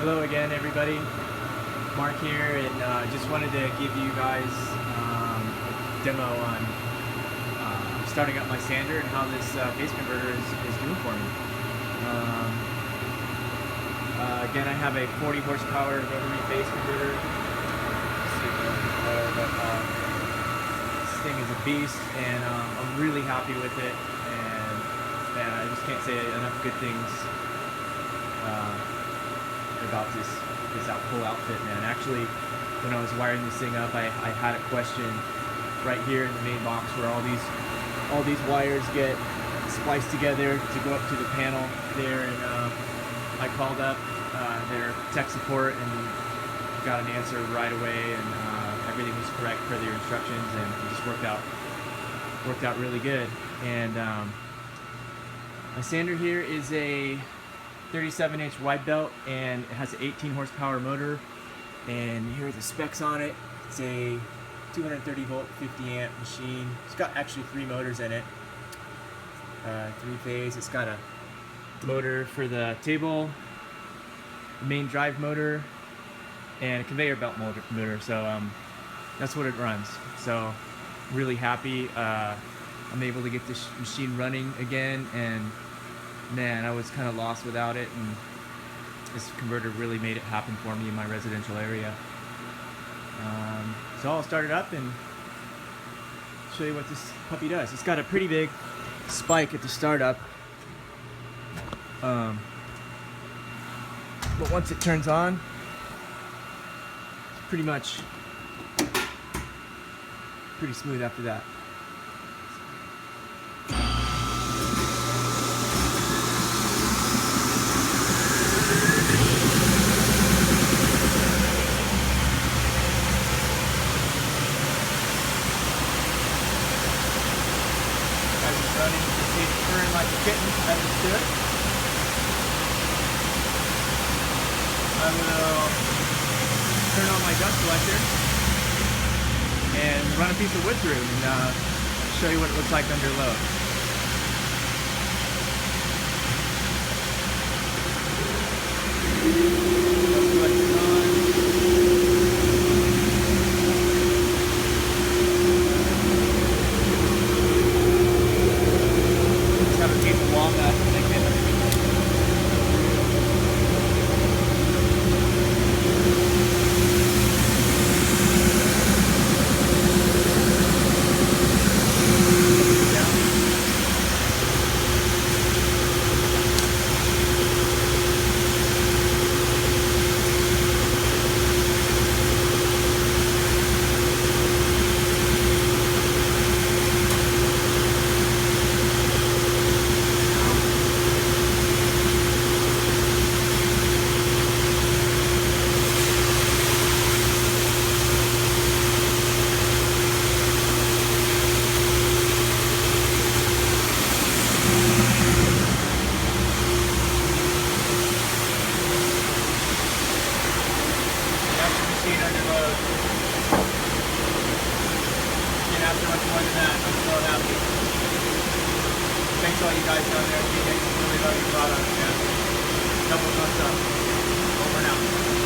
Hello again, everybody. Mark here, and just wanted to give you guys a demo on starting up my sander and how this phase converter is doing for me. Again, I have a 40 horsepower rotary phase converter. This thing is a beast, and I'm really happy with it. And man, I just can't say enough good things about this whole outfit, man. Actually, when I was wiring this thing up, I had a question right here in the main box where all these wires get spliced together to go up to the panel there, and I called up their tech support and got an answer right away, and everything was correct per their instructions, and it just worked out really good. And my sander here is a 37-inch wide belt, and it has an 18 horsepower motor, and here are the specs on it. It's a 230 volt 50 amp machine. It's got actually 3 motors in it, 3-phase. It's got a motor for the table, the main drive motor, and a conveyor belt motor. So that's what it runs. So really happy I'm able to get this machine running again, and man, I was kind of lost without it, and this converter really made it happen for me in my residential area. So I'll start it up and show you what this puppy does. It's got a pretty big spike at the startup, but once it turns on, it's pretty smooth after that. Running, you can see it purring like a kitten as it should. I will turn on my dust collector and run a piece of wood through and show you what it looks like under load. Dust collector's on. Have a piece of walnut and they can under load. Can't ask for much more than that. I'm so happy. Thanks to all you guys down there. You really love your product, man. Double thumbs up. Over and out.